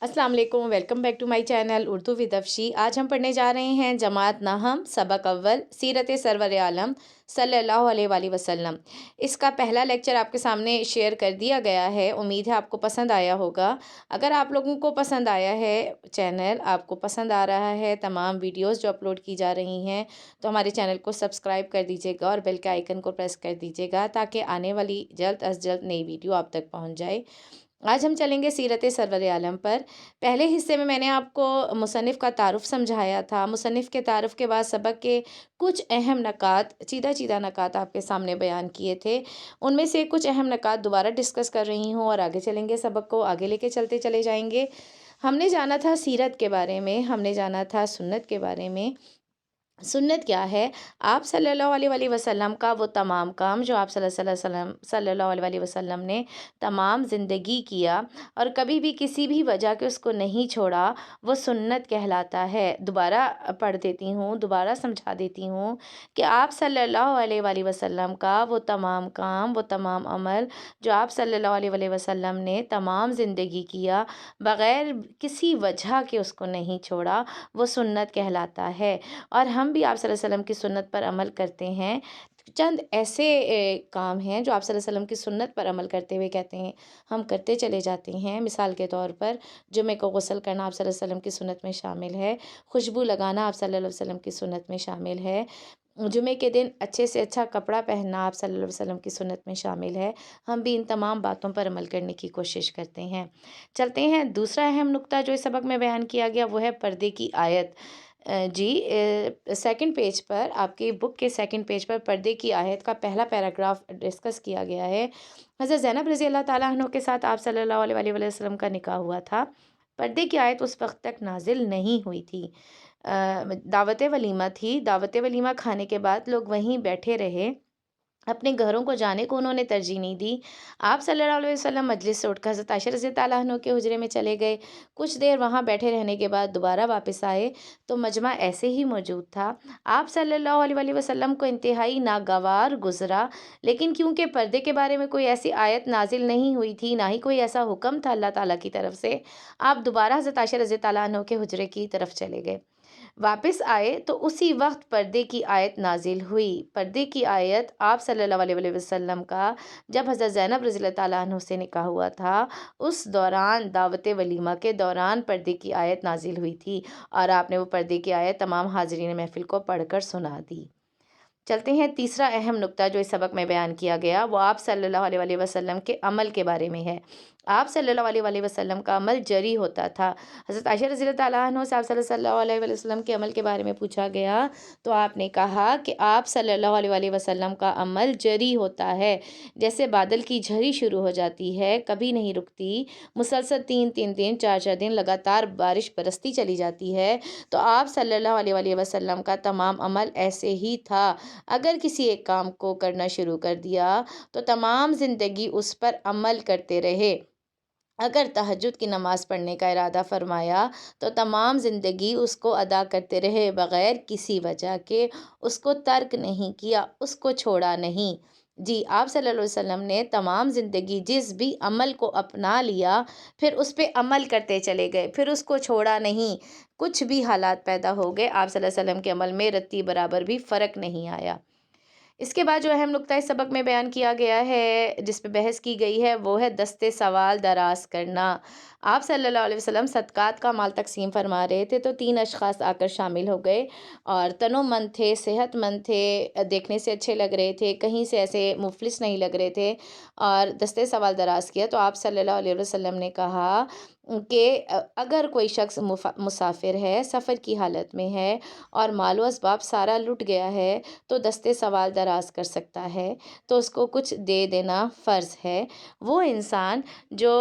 अस्सलाम वालेकुम, welcome back to my channel Urdu with Afshi. आज हम पढ़ने जा रहे हैं जमात नाहम सबक अव्वल सीरत सरवर आलम सल्लल्लाहु अलैहि वसल्लम। इसका पहला लेक्चर आपके सामने शेयर कर दिया गया है। उम्मीद है आपको पसंद आया होगा। अगर आप लोगों को पसंद आया है, चैनल आपको पसंद आ रहा है, तमाम वीडियोस जो अपलोड की जा रही हैं, तो हमारे चैनल को सब्सक्राइब कर दीजिएगा और बेल के आइकन को प्रेस कर दीजिएगा ताकि आने वाली जल्द अज जल्द नई वीडियो आप तक पहुँच जाए। आज हम चलेंगे सीरत सरवर आलम पर। पहले हिस्से में मैंने आपको मुसन्निफ़ का तारुफ़ समझाया था। मुसन्निफ़ के तारुफ़ के बाद सबक के कुछ अहम नकात, चीदा चीदा नकात आपके सामने बयान किए थे। उनमें से कुछ अहम नकात दोबारा डिस्कस कर रही हूँ और आगे चलेंगे, सबक को आगे लेके चलते चले जाएंगे। हमने जाना था सीरत के बारे में, हमने जाना था सुन्नत के बारे में। सुन्नत क्या है? आप सल्लल्लाहु अलैहि वसल्लम का वो तमाम काम जो आप सल्लल्लाहु अलैहि वसल्लम ने तमाम ज़िंदगी किया और कभी भी किसी भी वजह के उसको नहीं छोड़ा, वो सुन्नत कहलाता है। दोबारा पढ़ देती हूँ, दोबारा समझा देती हूँ कि आप सल्लल्लाहु अलैहि वसल्लम का वो तमाम काम, वो तमाम अमल जो आप सल्लल्लाहु अलैहि वसल्लम ने तमाम ज़िंदगी किया, बग़ैर किसी वजह के उसको नहीं छोड़ा, वो सुन्नत कहलाता है। और हम भी आप सल्लल्लाहु अलैहि वसल्लम की सुन्नत पर अमल करते हैं। चंद ऐसे काम हैं जो आप सल्लल्लाहु अलैहि वसल्लम की सुन्नत पर अमल करते हुए कहते हैं हम करते चले जाते हैं। मिसाल के तौर पर जुमे को गुस्ल करना आप सल्लल्लाहु अलैहि वसल्लम की सुन्नत में शामिल है। खुशबू लगाना आप सल्लल्लाहु अलैहि वसल्लम की सुन्नत में शामिल है। जुमे के दिन अच्छे से अच्छा कपड़ा पहनना आप सल्लल्लाहु अलैहि वसल्लम की सुन्नत में शामिल है। हम भी इन तमाम बातों पर अमल करने की कोशिश करते हैं। चलते हैं, दूसरा अहम नुक्ता जो इस सबक में बयान किया गया वो है पर्दे की आयत। जी, सेकंड पेज पर, आपकी बुक के सेकंड पेज पर पर्दे की आयत का पहला पैराग्राफ डिस्कस किया गया है। हज़रत ज़ैनब रज़ी अल्लाह ताला अन्हा के साथ आप सल्लल्लाहु अलैहि वसल्लम का निकाह हुआ था। पर्दे की आयत उस वक्त तक नाजिल नहीं हुई थी। दावत वलीमा थी। दावत वलीमा खाने के बाद लोग वहीं बैठे रहे, अपने घरों को जाने को उन्होंने तरजीह नहीं दी। आप सल्लल्लाहु अलैहि वसल्लम मजलिस से उठकर हज़रत आयशा रज़ी अल्लाह अन्हा के हुजरे में चले गए। कुछ देर वहाँ बैठे रहने के बाद दोबारा वापस आए तो मजमा ऐसे ही मौजूद था। आप सल्लल्लाहु अलैहि वसल्लम को इंतहाई नागवार गुजरा, लेकिन क्योंकि पर्दे के बारे में कोई ऐसी आयत नाजिल नहीं हुई थी, ना ही कोई ऐसा हुक्म था अल्लाह ताला की तरफ से, आप दोबारा हज़रत आयशा रज़ी अल्लाह अन्हा के हुजरे की तरफ चले गए। वापस आए तो उसी वक्त पर्दे की आयत नाजिल हुई। पर्दे की आयत आप सल्लल्लाहु अलैहि वसल्लम का जब हज़रत ज़ैनब रज़ी अल्लाह ताला अन्हा से निकाह हुआ था, उस दौरान दावत वलीमा के दौरान पर्दे की आयत नाजिल हुई थी और आपने वो पर्दे की आयत तमाम हाज़रीन महफ़िल को पढ़कर सुना दी। चलते हैं, तीसरा अहम नुक्ता जो इस सबक में बयान किया गया वो आप सल्लल्लाहु अलैहि वसल्लम के अमल के बारे में है। आप सल्लल्लाहु अलैहि वसल्लम का अमल जरी होता था। हज़रत आयशा रज़ी अल्लाह ताला अन्हा से आप सल्लल्लाहु अलैहि वसल्लम के अमल के बारे में पूछा गया तो आपने कहा कि आप सल्लल्लाहु अलैहि वसल्लम का अमल जरी होता है। जैसे बादल की झड़ी शुरू हो जाती है, कभी नहीं रुकती, मुसलसल 3-3 दिन, 4-4 दिन लगातार बारिश बरसती चली जाती है, तो आप सल्लल्लाहु अलैहि वसल्लम का तमाम अमल ऐसे ही था। अगर किसी एक काम को करना शुरू कर दिया तो तमाम ज़िंदगी उस पर अमल करते रहे। अगर तहज्जुद की नमाज़ पढ़ने का इरादा फरमाया तो तमाम ज़िंदगी उसको अदा करते रहे, बग़ैर किसी वजह के उसको तर्क नहीं किया, उसको छोड़ा नहीं। जी, आप सल्लल्लाहु अलैहि वसल्लम ने तमाम ज़िंदगी जिस भी अमल को अपना लिया, फिर उस पे अमल करते चले गए, फिर उसको छोड़ा नहीं। कुछ भी हालात पैदा हो गए, आप सल्लल्लाहु अलैहि वसल्लम के अमल में रत्ती बराबर भी फ़र्क नहीं आया। इसके बाद जो अहम नुक्ता इस सबक में बयान किया गया है, जिस पे बहस की गई है, वो है दस्ते सवाल दराज करना। आप सल्लल्लाहु अलैहि वसल्लम सदक़ात का माल तक़सीम फरमा रहे थे तो 3 अशख़ास आकर शामिल हो गए और तनोमंद थे, सेहतमंद थे, देखने से अच्छे लग रहे थे, कहीं से ऐसे मुफ़लिस नहीं लग रहे थे और दस्ते सवाल दराज किया तो आप सल्लल्लाहु अलैहि वसल्लम ने कहा कि अगर कोई शख्स मुसाफ़िर है, सफ़र की हालत में है और मालो असबाब सारा लुट गया है, तो दस्ते सवाल दराज कर सकता है, तो उसको कुछ दे देना फ़र्ज़ है। वो इंसान जो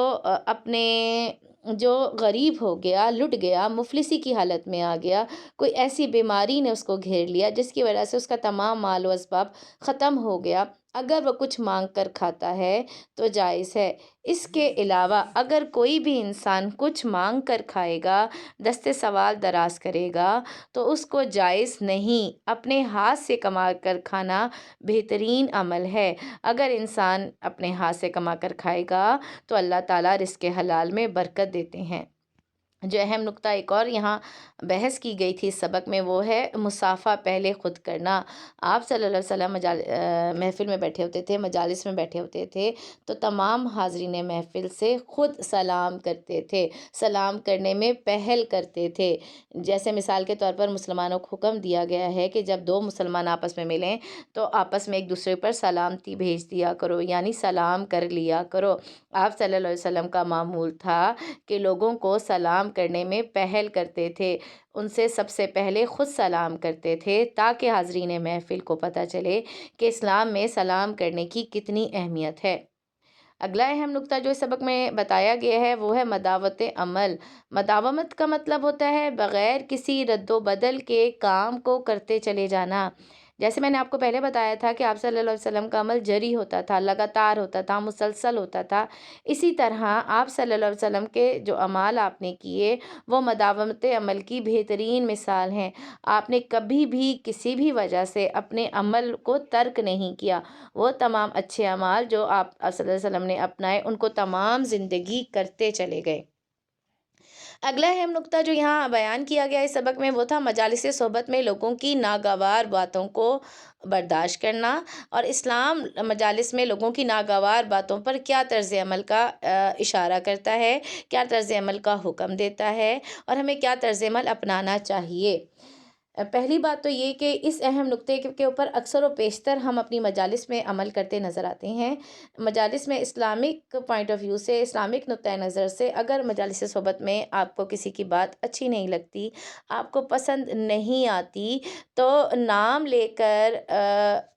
जो गरीब हो गया, लुट गया, मुफ़लिसी की हालत में आ गया, कोई ऐसी बीमारी ने उसको घेर लिया जिसकी वजह से उसका तमाम माल व असबाब ख़त्म हो गया, अगर वो कुछ मांग कर खाता है तो जायज़ है। इसके अलावा अगर कोई भी इंसान कुछ मांग कर खाएगा, दस्ते सवाल दराज करेगा, तो उसको जायज़ नहीं। अपने हाथ से कमा कर खाना बेहतरीन अमल है। अगर इंसान अपने हाथ से कमा कर खाएगा तो अल्लाह ताला रिज़्क़ हलाल में बरकत देते हैं। جو اہم نقطہ ایک اور یہاں بحث کی گئی تھی اس سبق میں، وہ ہے مصافحہ پہلے خود کرنا۔ آپ صلی اللہ علیہ وسلم محفل میں بیٹھے ہوتے تھے، مجالس میں بیٹھے ہوتے تھے، تو تمام حاضرین محفل سے خود سلام کرتے تھے، سلام کرنے میں پہل کرتے تھے۔ جیسے مثال کے طور پر مسلمانوں کو حکم دیا گیا ہے کہ جب دو مسلمان آپس میں ملیں تو آپس میں ایک دوسرے پر سلامتی بھیج دیا کرو، یعنی سلام کر لیا کرو۔ آپ صلی اللہ علیہ وسلم کا معمول تھا کہ لوگوں کو سلام کرنے میں پہل کرتے تھے، ان سے سب سے پہلے خود سلام کرتے تھے، تاکہ حاضرین محفل کو پتہ چلے کہ اسلام میں سلام کرنے کی کتنی اہمیت ہے۔ اگلا اہم نقطہ جو اس سبق میں بتایا گیا ہے وہ ہے مداوت عمل۔ مداومت کا مطلب ہوتا ہے بغیر کسی رد و بدل کے کام کو کرتے چلے جانا۔ جیسے میں نے آپ کو پہلے بتایا تھا کہ آپ صلی اللہ علیہ وسلم کا عمل جری ہوتا تھا، لگاتار ہوتا تھا، مسلسل ہوتا تھا، اسی طرح آپ صلی اللہ علیہ وسلم کے جو اعمال آپ نے کیے وہ مداومت عمل کی بہترین مثال ہیں۔ آپ نے کبھی بھی کسی بھی وجہ سے اپنے عمل کو ترک نہیں کیا، وہ تمام اچھے اعمال جو آپ صلی اللہ علیہ وسلم نے اپنائے ان کو تمام زندگی کرتے چلے گئے۔ اگلا اہم نقطہ جو یہاں بیان کیا گیا اس سبق میں وہ تھا مجالس صحبت میں لوگوں کی ناگوار باتوں کو برداشت کرنا، اور اسلام مجالس میں لوگوں کی ناگوار باتوں پر کیا طرز عمل کا اشارہ کرتا ہے، کیا طرز عمل کا حکم دیتا ہے، اور ہمیں کیا طرز عمل اپنانا چاہیے۔ پہلی بات تو یہ کہ اس اہم نقطے کے اوپر اکثر و بیشتر ہم اپنی مجالس میں عمل کرتے نظر آتے ہیں۔ مجالس میں اسلامک پوائنٹ آف ویو سے، اسلامک نقطۂ نظر سے اگر مجالس صحبت میں آپ کو کسی کی بات اچھی نہیں لگتی، آپ کو پسند نہیں آتی، تو نام لے کر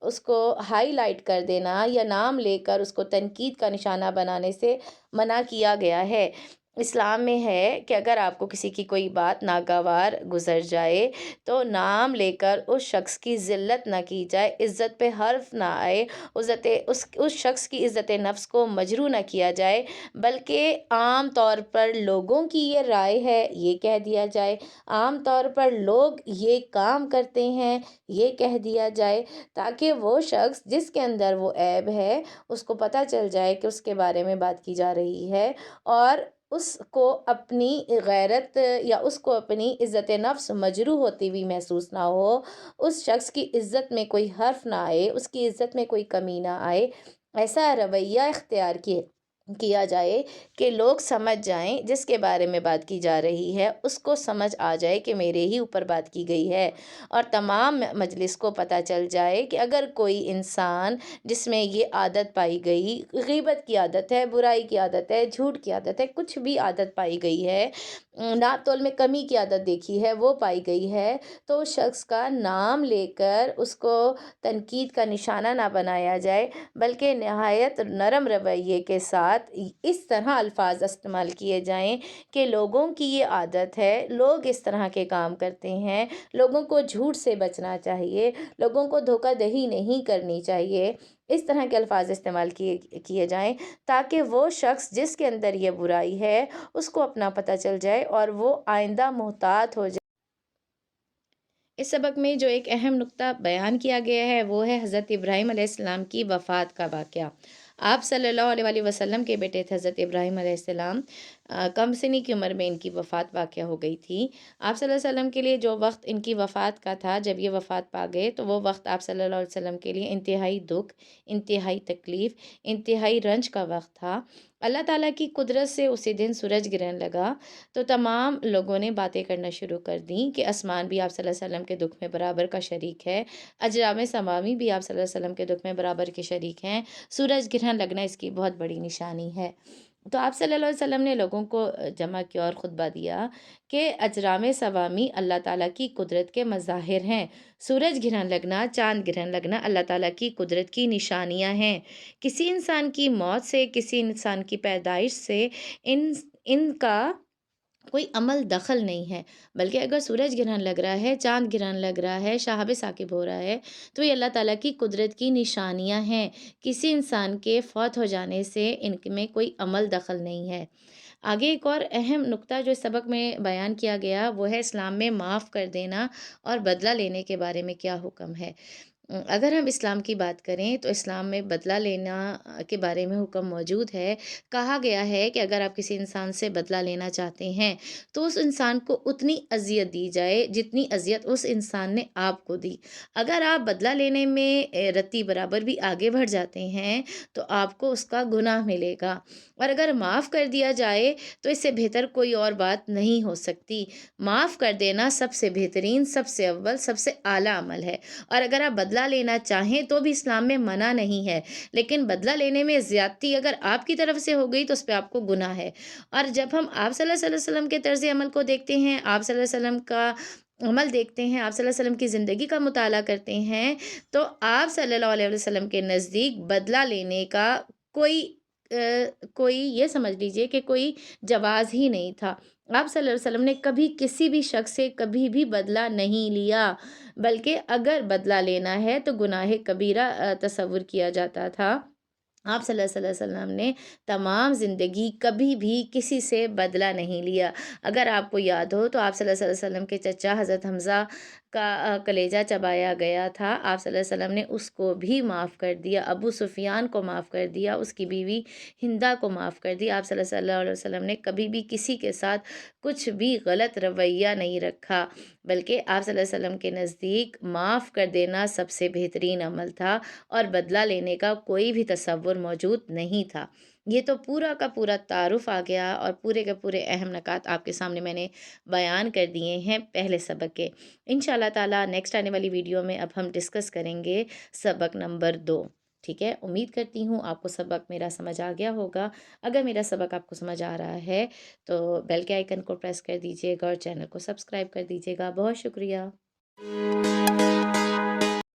اس کو ہائی لائٹ کر دینا یا نام لے کر اس کو تنقید کا نشانہ بنانے سے منع کیا گیا ہے۔ اسلام میں ہے کہ اگر آپ کو کسی کی کوئی بات ناگوار گزر جائے تو نام لے کر اس شخص کی ذلت نہ کی جائے، عزت پہ حرف نہ آئے، اس شخص کی عزت نفس کو مجروح نہ کیا جائے، بلکہ عام طور پر لوگوں کی یہ رائے ہے یہ کہہ دیا جائے، عام طور پر لوگ یہ کام کرتے ہیں یہ کہہ دیا جائے، تاکہ وہ شخص جس کے اندر وہ عیب ہے اس کو پتہ چل جائے کہ اس کے بارے میں بات کی جا رہی ہے، اور اس کو اپنی غیرت یا اس کو اپنی عزت نفس مجروح ہوتی ہوئی محسوس نہ ہو، اس شخص کی عزت میں کوئی حرف نہ آئے، اس کی عزت میں کوئی کمی نہ آئے، ایسا رویہ اختیار کیا جائے کہ لوگ سمجھ جائیں جس کے بارے میں بات کی جا رہی ہے اس کو سمجھ آ جائے کہ میرے ہی اوپر بات کی گئی ہے، اور تمام مجلس کو پتہ چل جائے کہ اگر کوئی انسان جس میں یہ عادت پائی گئی، غیبت کی عادت ہے، برائی کی عادت ہے، جھوٹ کی عادت ہے، کچھ بھی عادت پائی گئی ہے، ناپ تول میں کمی کی عادت دیکھی ہے، وہ پائی گئی ہے، تو اس شخص کا نام لے کر اس کو تنقید کا نشانہ نہ بنایا جائے، بلکہ نہایت نرم رویے کے ساتھ اس طرح الفاظ استعمال کیے جائیں کہ لوگوں کی یہ عادت ہے، لوگ اس طرح کے کام کرتے ہیں، لوگوں کو جھوٹ سے بچنا چاہیے، لوگوں کو دھوکہ دہی نہیں کرنی چاہیے، اس طرح کے الفاظ استعمال کیے جائیں تاکہ وہ شخص جس کے اندر یہ برائی ہے اس کو اپنا پتہ چل جائے اور وہ آئندہ محتاط ہو جائے۔ اس سبق میں جو ایک اہم نقطہ بیان کیا گیا ہے وہ ہے حضرت ابراہیم علیہ السلام کی وفات کا واقعہ۔ آپ صلی اللہ علیہ وآلہ وسلم کے بیٹے تھے حضرت ابراہیم علیہ السلام، کم سنی کی عمر میں ان کی وفات واقع ہو گئی تھی۔ آپ صلی اللہ علیہ وسلم کے لیے جو وقت ان کی وفات کا تھا، جب یہ وفات پا گئے تو وہ وقت آپ صلی اللہ علیہ وسلم کے لیے انتہائی دکھ، انتہائی تکلیف، انتہائی رنج کا وقت تھا۔ اللہ تعالیٰ کی قدرت سے اسی دن سورج گرہن لگا تو تمام لوگوں نے باتیں کرنا شروع کر دیں کہ آسمان بھی آپ صلی اللہ علیہ وسلم کے دکھ میں برابر کا شریک ہے، اجرام سماوی بھی آپ صلی اللہ علیہ وسلم کے دکھ میں برابر کے شریک ہیں، سورج گرہن لگنا اس کی بہت بڑی نشانی ہے۔ تو آپ صلی اللہ علیہ وسلم نے لوگوں کو جمع کیا اور خطبہ دیا کہ اجرام سوامی اللہ تعالیٰ کی قدرت کے مظاہر ہیں، سورج گرہن لگنا، چاند گرہن لگنا اللہ تعالیٰ کی قدرت کی نشانیاں ہیں۔ کسی انسان کی موت سے، کسی انسان کی پیدائش سے ان کا کوئی عمل دخل نہیں ہے، بلکہ اگر سورج گرہن لگ رہا ہے، چاند گرہن لگ رہا ہے، شہاب ثاقب ہو رہا ہے تو یہ اللہ تعالیٰ کی قدرت کی نشانیاں ہیں، کسی انسان کے فوت ہو جانے سے ان میں کوئی عمل دخل نہیں ہے۔ آگے ایک اور اہم نقطہ جو اس سبق میں بیان کیا گیا وہ ہے اسلام میں معاف کر دینا اور بدلہ لینے کے بارے میں کیا حکم ہے۔ अगर हम इस्लाम की बात करें तो इस्लाम में बदला लेना के बारे में हुक्म मौजूद है। कहा गया है कि अगर आप किसी इंसान से बदला लेना चाहते हैं तो उस इंसान को उतनी अज़ियत दी जाए जितनी अज़ियत उस इंसान ने आपको दी। अगर आप बदला लेने में रत्ती बराबर भी आगे बढ़ जाते हैं तो आपको उसका गुनाह मिलेगा, और अगर माफ़ कर दिया जाए तो इससे बेहतर कोई और बात नहीं हो सकती। माफ़ कर देना सबसे बेहतरीन, सबसे अव्वल, सबसे आला अमल है। और अगर आप बदला लेना चाहें तो भी इस्लाम में मना नहीं है, लेकिन बदला लेने में ज़्यादती अगर आपकी तरफ से हो गई तो उस पे आपको गुनाह है। और जब हम आप सल्लल्लाहु अलैहि वसल्लम के तर्ज़ अमल को देखते हैं, आप सल्लल्लाहु अलैहि वसल्लम का अमल देखते हैं, आप सल्लल्लाहु अलैहि वसल्लम की ज़िंदगी का मुताला करते हैं, तो आप सल्लल्लाहु अलैहि वसल्लम के नज़दीक बदला लेने का कोई कोई ये समझ लीजिए कि कोई जवाज़ ही नहीं था। आप सल्लल्लाहु अलैहि वसल्लम ने कभी किसी भी शख़्स से कभी भी बदला नहीं लिया, बल्कि अगर बदला लेना है तो गुनाहे कबीरा तस्वुर किया जाता था। आप सल्लल्लाहु अलैहि वसल्लम ने तमाम ज़िंदगी कभी भी किसी से बदला नहीं लिया। अगर आपको याद हो तो आप सल्लल्लाहु अलैहि वसल्लम के चचा हज़रत हमज़ा का कलेजा चबाया गया था। आप सल्लल्लाहु अलैहि वसल्लम ने उसको भी माफ़ कर दिया, अबू सुफ़ियान को माफ़ कर दिया, उसकी बीवी हिंदा को माफ़ कर दिया। आप सल्लल्लाहु अलैहि वसल्लम ने कभी भी किसी के साथ कुछ भी गलत रवैया नहीं रखा, बल्कि आप सल्लल्लाहु अलैहि वसल्लम के नज़दीक माफ़ कर देना सबसे बेहतरीन अमल था, और बदला लेने का कोई भी तसव्वुर मौजूद नहीं था। ये तो पूरा का पूरा तारुफ़ आ गया, और पूरे के पूरे अहम नकात आपके सामने मैंने बयान कर दिए हैं पहले सबक के। इंशाअल्लाह ताला नेक्स्ट आने वाली वीडियो में अब हम डिस्कस करेंगे सबक नंबर 2। ठीक है? उम्मीद करती हूँ आपको सबक मेरा समझ आ गया होगा। अगर मेरा सबक आपको समझ आ रहा है तो बेल के आइकन को प्रेस कर दीजिएगा और चैनल को सब्सक्राइब कर दीजिएगा। बहुत शुक्रिया।